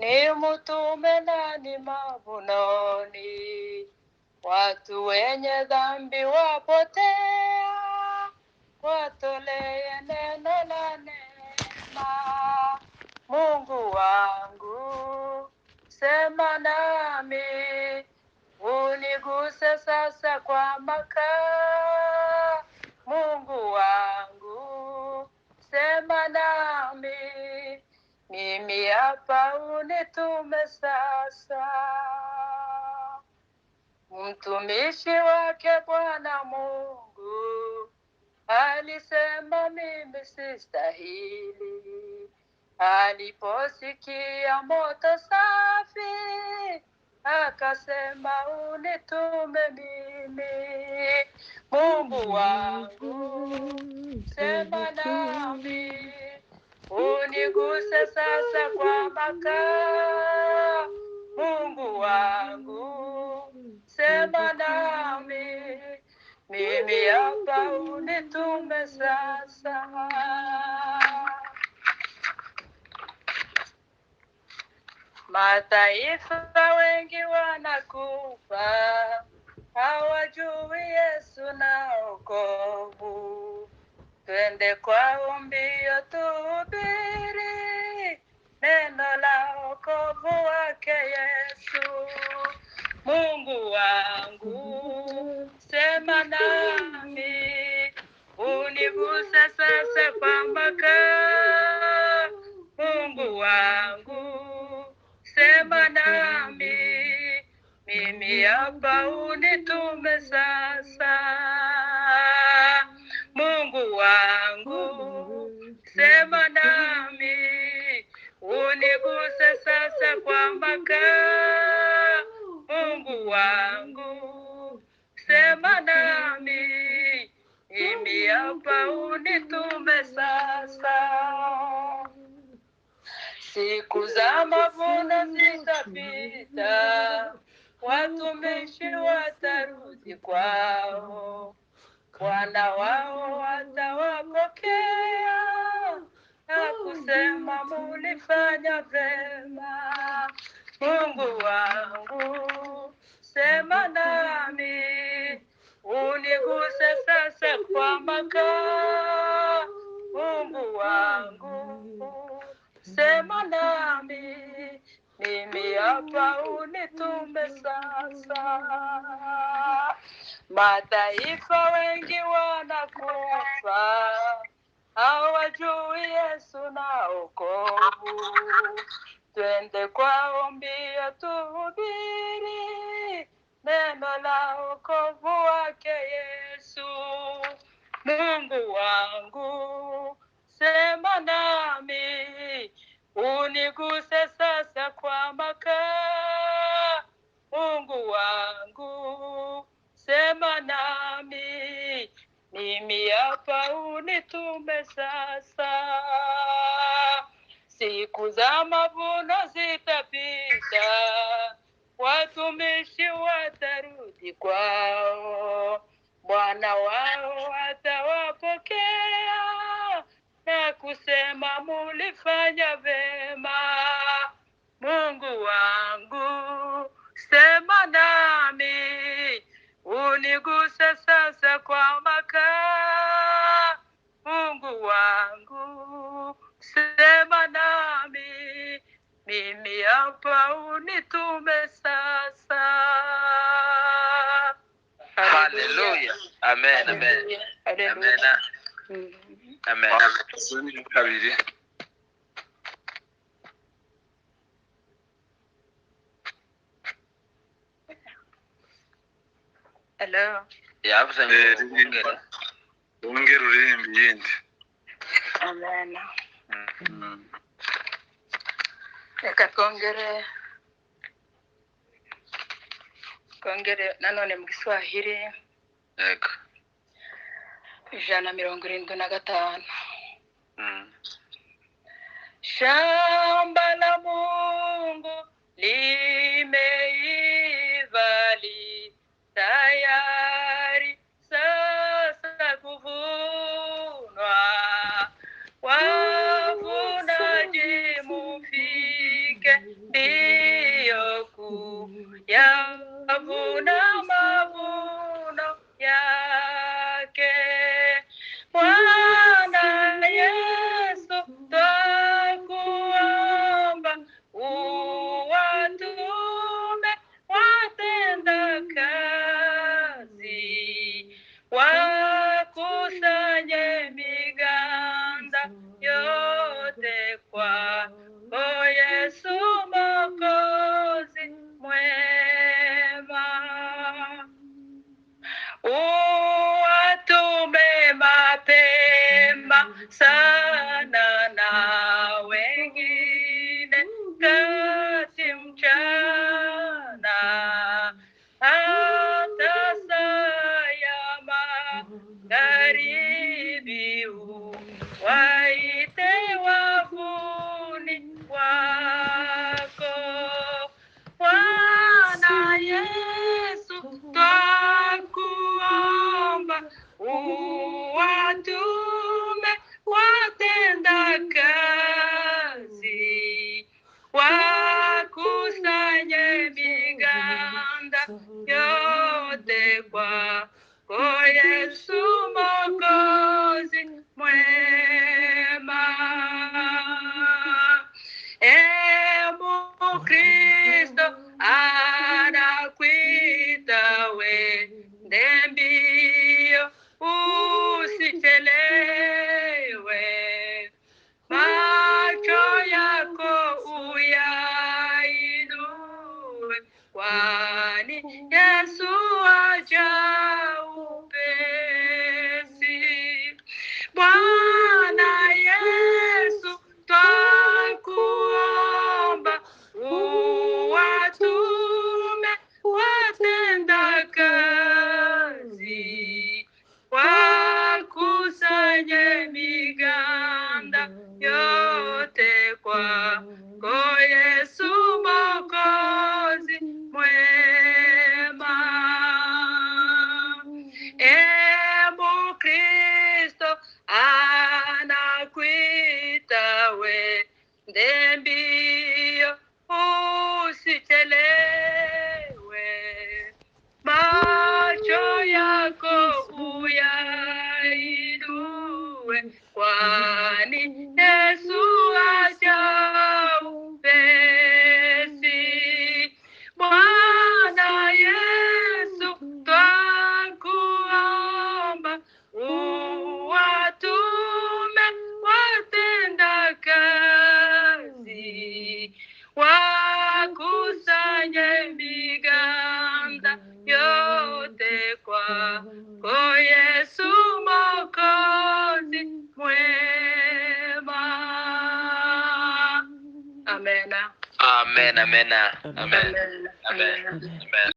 ni mtume nani mavunoni, watu wenye dhambi wapotea, watolee neno la neema. Mungu wangu, sema nami, uniguse sasa kwa makaa. Mungu wangu, sema nami, mimi hapa unitume sasa. Mtumishi wake Bwana Mungu alisema mimi sistahili, aliposikia moto safi akasema unitume mimi. Mungu wangu, sema nami, uniguse sasa kwa makaa. Mungu wangu, sema nami, mimi hapa unitume sasa. Mataifa wengi wanakufa, hawajui Yesu na wokovu. Twende kwao mbio tuhubiri neno la wokovu wake Yesu. Mungu wangu, sema nami, uniguse sasa kwa makaa. Mungu wangu, sema nami, mimi hapa unitume sasa. Mungu wangu, sema nami, uniguse sasa kwa makaa. Mungu wangu, sema nami, mimi hapa unitume sasa. Siku za mavuno zitapita, watumishi watarudi kwao, Bwana wao watawapokea na kusema mulifanya vema. Mungu wangu, sema nami, uniguse sasa kwa makaa. Mungu wangu, sema nami, mimi hapa unitume sasa. Mataifa wengi wanakufa, hawajui Yesu na wokovu. Twende kwao mbio tuhubiri neno la wokovu wake Yesu. Mungu wangu, sema nami, uniguse sasa kwa makaa. Mungu wangu, sema nami, mimi hapa unitume sasa. Siku za mavuno zitapita, watumishi watarudi kwao, Bwana wao atawapokea na kusema mulifanya vema. Mungu wangu, sema nami, uniguse sasa kwa makaa. Mungu wangu, sema nami, mimi hapa unitume sasa. Hallelujah. Amen. Amen. Amen. Amen. Kabiri. Hello. Yavuze ngo ongera uririmba yindi. Amen. Reka twongere nanone mu Kiswahili. Yego. 175. Shamba la Mungu limeiva tayari sasa kuvunwa. Wavunaji mufike karibu, waite wavuni wako. Bwana Yesu, twakuomba, uwatume watenda kazi, wakusanye miganda yote kwako Yesu Mwokozi mwema. Mkristo anakuita wende mbio, usichelewe. Macho yako uyainue, kwani Yesu aja upesi. Bwana Yesu, twakuomba, uwatume watenda kazi, wakusanye miganda yote kwako Yesu Mwokozi mwema. Mkristo anakuita wende mbio, usichelewe. Macho yako uyainue, kwani Yesu aja upesi. Bwana Yesu, twakuomba, uwatume watenda kazi, wakusanye miganda yote kwako Yesu Mwokozi mwema. Amena. Amen. Amen. Amen. Amen. Amen.